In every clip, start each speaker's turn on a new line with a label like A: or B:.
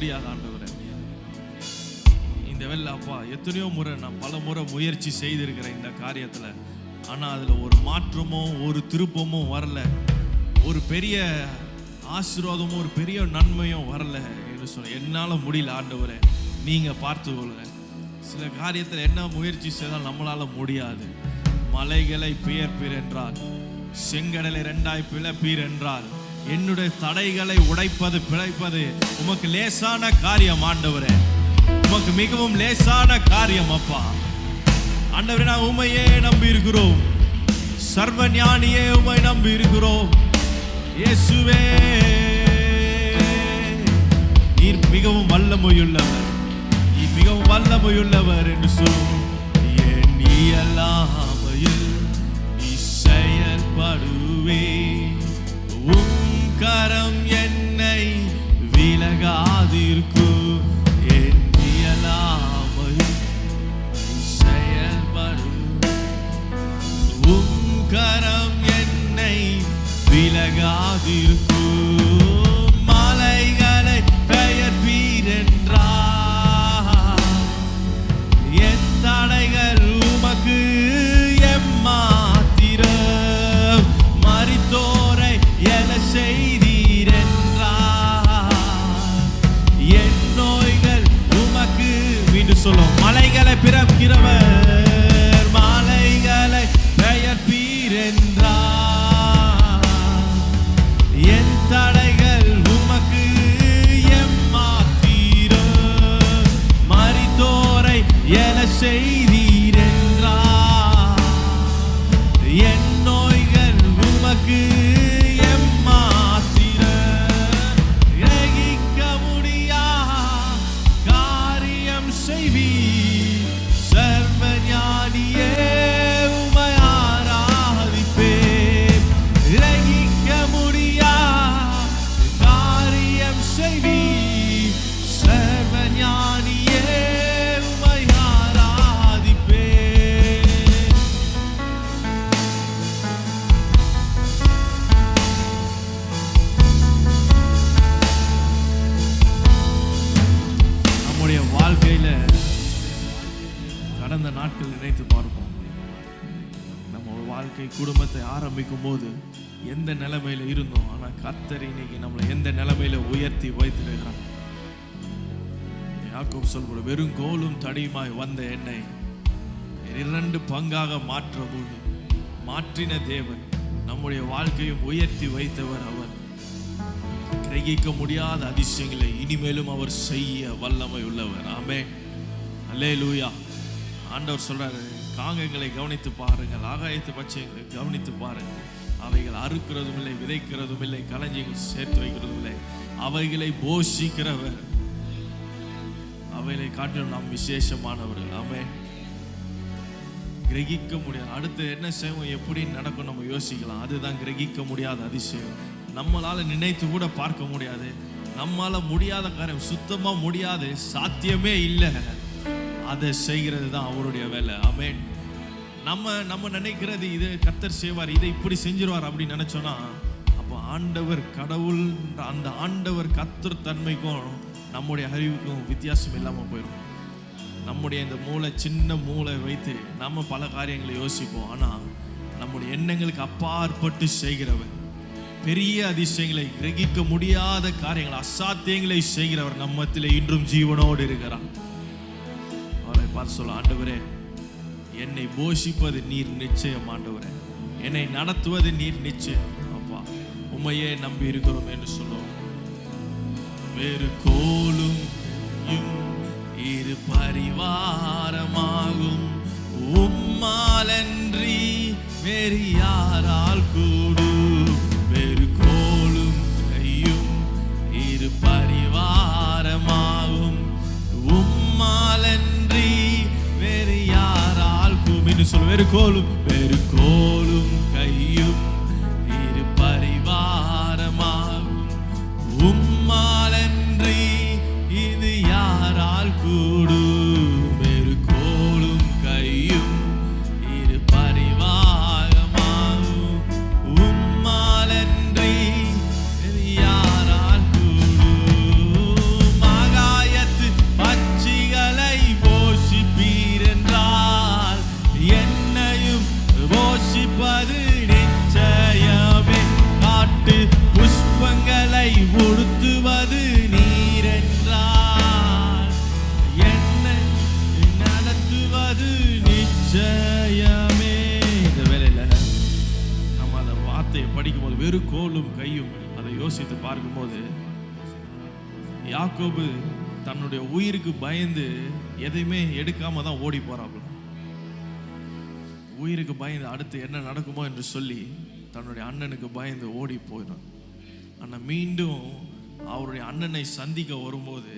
A: முடியாது ஆண்டவரே. இந்த வேலை அப்பா எத்தனையோ முறை நான் பல முறை முயற்சி செய்திருக்கிறேன் இந்த காரியத்தில். ஆனால் அதில் ஒரு மாற்றமோ ஒரு திருப்பமும் வரல, ஒரு பெரிய ஆசீர்வாதமும் ஒரு பெரிய நன்மையும் வரல என்று சொல்ல என்னால் முடியல ஆண்டவரே. நீங்கள் பார்த்துக்கொள்ளுங்க. சில காரியத்தில் என்ன முயற்சி செய்தால் நம்மளால் முடியாது. மலைகளை பெயர்ப்பீர் என்றால், செங்கடலை 2 பிளப்பீர் என்றால், என்னுடைய தடைகளை உடைப்பது பிழைப்பது உமக்கு லேசான காரியம் ஆண்டவரே. உமக்கு மிகவும் லேசான காரியம் அப்பா. ஆண்டவரே, நான் உமையே நம்பி இருக்கிறோம். சர்வ ஞானியே உமை நம்பி இருக்கிறோம். இயேசுவே, நீர் மிகவும் வல்லமையுள்ளவர், நீ மிகவும் வல்லமையுள்ளவர் என்று சொல்லும். என் இயலாமையில் நீ செயல்படுவே, உம் கரம் என்னை விலகாதிருக்கு. என் இயலாமையில் நீ செயல்படு, உம் கரம் என்னை விலகாதிருக்கு. மலைகளை பெயர்ப்பீர் என்றார், என் தடைகள் உமக்கு எம்மாத்திரம். மரித்தோரை எழ செய்தீர் என்றார், என் நோய்கள் உமக்கு. மீண்டும் சொல்லும், மலைகளை பிறக்கிறவர், மலைகளை பெயர்ப்பீர் என்றார், என் தடைகள் உமக்கு எம்மாத்திரம். மரித்தோரை எழ செய்தீர் என்றார், என் நோய்கள் உமக்கு எம்மாத்திரம். கிரகிக்க முடியா காரியம் செய்வீர். சர்வ ஞானியே உமை ஆராதிப்பேன். கிரகிக்க முடியா காரியம் செய்வீர். சர்வ ஞானியே உமை ஆராதிப்பேன். நம்முடைய வாழ்க்கையில கடந்த நாட்கள் நினைத்து பார்ப்போம். நம்ம வாழ்க்கை குடும்பத்தை ஆரம்பிக்கும் போது எந்த நிலைமையில இருந்தோம். ஆனா கர்த்தர் இன்னைக்கு நம்மளை எந்த நிலைமையில உயர்த்தி வைத்திருக்கிறார். யாக்கோபு சொல்லும்போது, வெறும் கோலும் தடியுமாய் வந்த என்னை 2 பங்காக மாற்றின தேவன், நம்முடைய வாழ்க்கையும் உயர்த்தி வைத்தவர் அவர். கிரகிக்க முடியாத அதிசயங்களை இனிமேலும் அவர் செய்ய வல்லமை உள்ளவர். ஆமென், அல்லேலூயா. ஆண்டவர் சொல்றாரு, காங்கங்களை கவனித்து பாருங்கள், ஆகாயத்து பட்சங்களை கவனித்து பாருங்கள். அவைகள் அறுக்கிறதும் இல்லை, விதைக்கிறதும் இல்லை, களஞ்சியங்கள் சேர்த்து வைக்கிறதும் இல்லை. அவைகளை போஷிக்கிறவர். அவைகளை காட்டிலும் நாம் விசேஷமானவர்கள். ஆமென். கிரகிக்க முடியாது. அடுத்து என்ன செய்வோம், எப்படி நடக்கும் நம்ம யோசிக்கலாம். அதுதான் கிரகிக்க முடியாத அதிசயம். நம்மளால நினைத்து கூட பார்க்க முடியாது. நம்மால முடியாத காரியம், சுத்தமா முடியாது, சாத்தியமே இல்லை, அதை செய்கிறது தான் அவருடைய வேலை. ஆமென். நம்ம நினைக்கிறது இது கர்த்தர் செய்வார், இதை இப்படி செஞ்சிருவார் அப்படின்னு நினைச்சோன்னா, அப்போ ஆண்டவர் கடவுள், அந்த ஆண்டவர் கர்த்தர் தன்மைக்கும் நம்முடைய அறிவுக்கும் வித்தியாசம் இல்லாமல் போயிடும். நம்முடைய இந்த சின்ன மூளை வைத்து நம்ம பல காரியங்களை யோசிப்போம். ஆனால் நம்முடைய எண்ணங்களுக்கு அப்பாற்பட்டு செய்கிறவர், பெரிய அதிசயங்களை, கிரகிக்க முடியாத காரியங்கள், அசாத்தியங்களை செய்கிறவர் நம்மத்திலே இன்றும் ஜீவனோடு இருக்கிறார். அவரை பார்த்து சொல்ல, ஆண்டவரே, என்னை போஷிப்பது நீர் நிச்சயம். ஆண்டவரே, என்னை நடத்துவது நீர் நிச்சயம். அப்பா, உம்மையே நம்பி இருக்கிறோம் என்று சொல்லுவோம். வேறு கோலும் இரு பரிவாரமாகும், உம்மாலன்றி வேறு யாரால் கூடும். வேறு கோலும் கையும் இரு பரிவாரமாகும், உம்மாலன்றி வேறு யாரால் கூடும். சொல், வேறு கோலும் கையும் இரு பரிவாரமாகும், உம்மாலன்றி இது யாரால் கூடும். வேறு கோலும் கையும் இரு பரிவாரமாகும், உம்மாலன்றி இது யாரால் கூடும். யாக்கோபு தன்னுடைய உயிருக்கு பயந்து எதையுமே எடுக்காம தான் ஓடி போறாப்புல. உயிருக்கு பயந்து அடுத்து என்ன நடக்குமோ என்று சொல்லி தன்னுடைய அண்ணனுக்கு பயந்து ஓடி போயிடும். ஆனால் மீண்டும் அவருடைய அண்ணனை சந்திக்க வரும்போது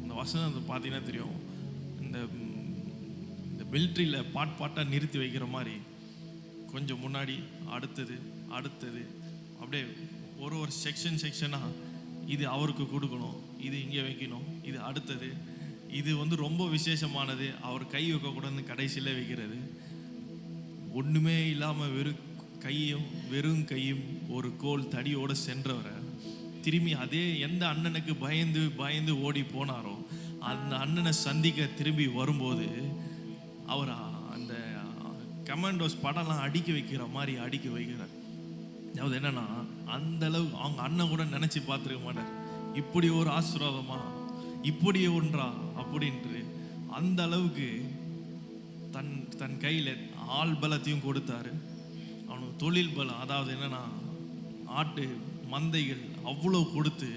A: இந்த வசனம் பார்த்தீங்கன்னா தெரியும், இந்த மிலிட்ரியில் பாட்டாக நிறுத்தி வைக்கிற மாதிரி கொஞ்சம் முன்னாடி அடுத்தது அடுத்தது அப்படியே ஒரு செக்ஷனாக இது அவருக்கு கொடுக்கணும், இது இங்கே வைக்கணும், இது அடுத்தது, இது ரொம்ப விசேஷமானது, அவர் கை வைக்கக்கூடாதுன்னு கடைசியில் வைக்கிறது. ஒன்றுமே இல்லாமல் வெறும் கையும் ஒரு கோல் தடியோடு சென்றவரை திரும்பி அதே எந்த அண்ணனுக்கு பயந்து ஓடி போனாரோ அந்த அண்ணனை சந்திக்க திரும்பி வரும்போது அவர் அந்த கமாண்டோஸ் படம்லாம் அடிக்க வைக்கிற மாதிரி அடிக்க வைக்கிறார். அதாவது என்னன்னா, அந்த அளவு அவங்க அண்ணன் கூட நினைச்சு பார்த்துருக்க மாட்டார், இப்படி ஒரு ஆசீர்வாதமா, இப்படி ஒன்றா அப்படின்ட்டு. அந்த அளவுக்கு தன் கையில ஆள் பலத்தையும் கொடுத்தாரு. அவனுக்கு தொழில் பலம், அதாவது என்னன்னா ஆட்டு மந்தைகள் அவ்வளோ கொடுத்து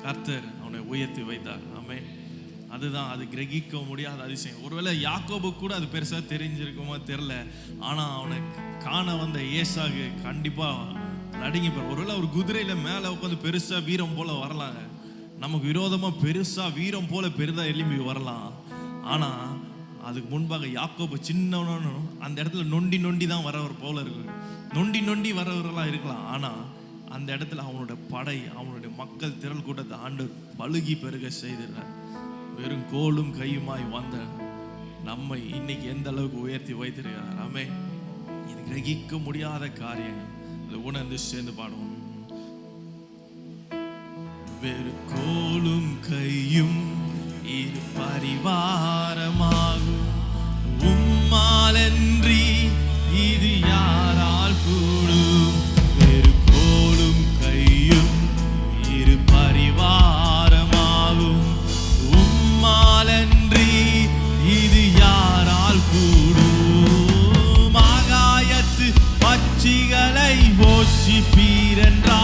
A: கர்த்தர் அவனை உயர்த்தி வைத்தார். ஆமென். அதுதான், அது கிரகிக்க முடியாத அதிசயம். ஒருவேளை யாக்கோபு கூட அது பெருசா தெரிஞ்சிருக்குமா தெரியல, ஆனா அவனை காண வந்த ஏசாகு கண்டிப்பா நடுங்கிப்பார். ஒருவேளை ஒரு குதிரையில மேல உட்காந்து பெருசா வீரம் போல வரலாங்க, நமக்கு விரோதமா பெருசா வீரம் போல பெரிதா எழும்பி வரலாம். ஆனா அதுக்கு முன்பாக யாக்கோபு சின்னவனும் அந்த இடத்துல நொண்டி தான் வரவர் போல இருக்கு, நொண்டி வரவர்களாக இருக்கலாம். ஆனா அந்த இடத்துல அவனோட படை, அவனுடைய மக்கள் திரள் கூட்டத்தை ஆண்டு பழுகி பெருக செய்திருந்தார். வெறும் கோலும் கையுமாய் வந்த நம்மை இன்னைக்கு எந்த அளவுக்கு உயர்த்தி வைத்திருக்கிறார். ஆமே, இது கிரகிக்க முடியாத காரியங்கள். அதை உணர்ந்து சேர்ந்து பாடுவோம். வெறு கோலும் கையும் இரு பரிவாரமாகும், உம்மாலன்றி இது யாரால் கூடும். வெறு கோலும் கையும் இரு பரிவாரமாகும், உம்மாலன்றி இது யாரால் கூடும். ஆகாயத்து பட்சிகளை போஷிப்பீரென்றார்,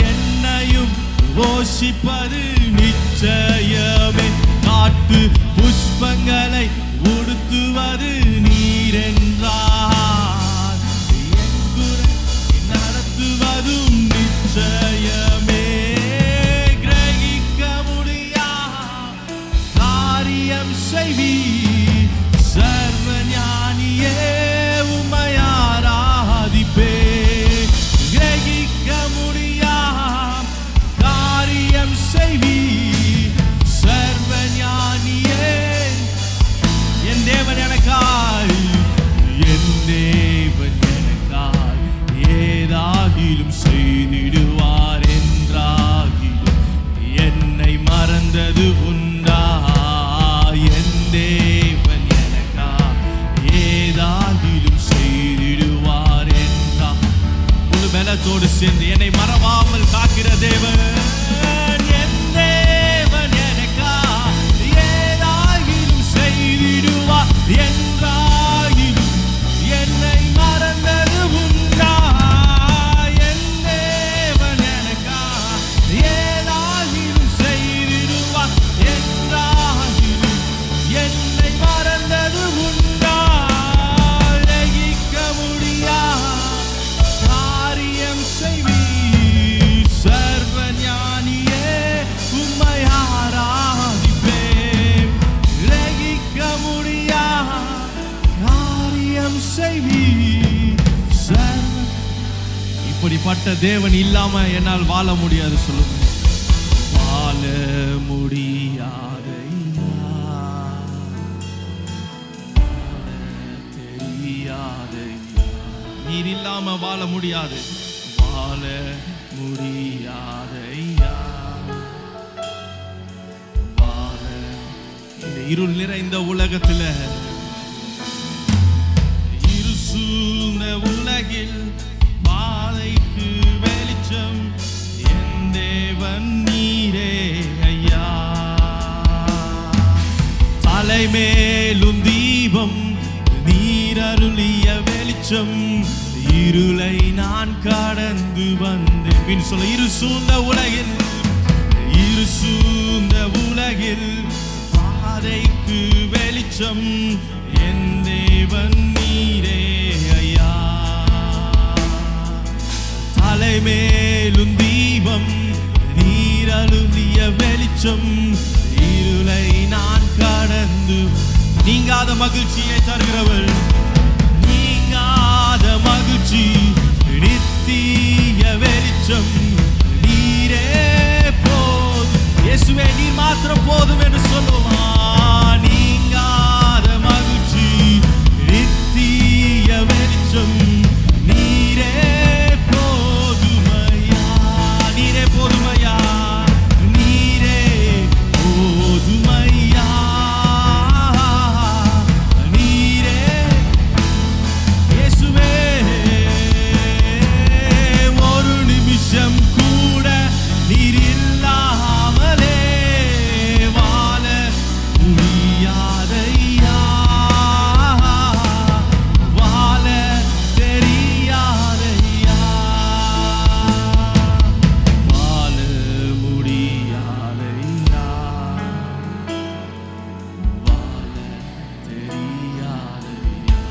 A: என்னையும் போஷிப்பது நிச்சயமே. காட்டு புஷ்பங்களை உடுத்துவது நீரென்றார், நடத்துவதும் நிச்சயமே. கிரகிக்க முடியா காரியம் செய்வி சர்வ ஞானியே, உம்மை ஆராதிப்பே. கிரகிக்க முடியா காரியம் செய்வி சர்வ ஞானியே. என் தேவன் எனக்காய், என் தேவன் எனக்காய் ஏதாகிலும் செய்திடுவார் என்றாகிலும் என்னை மறந்தது உண்டா. என் தேவன் எனக்காய் ஏதாகிலும் செய்திடுவார் என்றா. முழு பலத்தோடு சேர்ந்து என்னை மறவாமல் காக்கிற தேவன், என் தேவன் எனக்காய் ஏதாகிலும் செய்திடுவார் என்றாகிலும் என்னை மறந்தது உண்டா. என் தேவன் எனக்காய் ஏதாகிலும் செய்திடுவார் என்றாகிலும் என்னை மறந்தது உண்டா. கிரகிக்க முடியா காரியம் செய்வீர் சர்வ ஞானியே, உம்மை ஆராதிப்பேன். கிரகிக்க முடியா காரியம் செய்வீர் சர்வ. இப்படிப்பட்ட தேவன் இல்லாம என்னால் வாழ முடியாது. சொல்லுங்க, வாழ முடியாதையா, தெரியாதையா. நீர் இல்லாம வாழ முடியாது, வாழ முடியாதையா. வாழ இந்த இருள் நிறைந்த உலகத்துல, இருள் சூழ்ந்த உலகில் பாதைக்கு வெளிச்சம் என் தேவன் நீரே ஐயா. தலைமேலும் தீபம் நீர் அருளிய வெளிச்சம், இருளை நான் கடந்து வந்தேன். சொல்ல, இரு சூழ்ந்த உலகில், இரு வெளிச்சம் என் தேவன் நீரே ஐயா. தலைமேலும் தீபம் நீர் அருளிய வெளிச்சம் இருளை நான் கடந்து. நீங்காத மகிழ்ச்சியை தருகிறவள், நீங்காத மகிழ்ச்சி நித்திய வெளிச்சம் நீரே போதும். இயேசுவே நீர் மாத்திரம் போதும் என்று சொல்லுவான். நீங்காத மகிழ்ச்சி நித்திய வெளிச்சம் நீரே போதுமையா. நீரே போதுமையா. நீரே போதுமையா. நீரே இயேசுவே. ஒரு நிமிஷம் கூட நீர் இல்லாமலே வாழ முடியாதையா. வாழ தெரியாதையா. வாழ முடியாதையா. வாழ தெரியாதையா.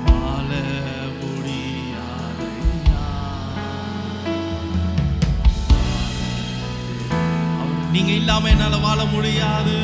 A: வாழ முடியாதையா. நீங்க இல்லாம என்னால வாழ முடியாது.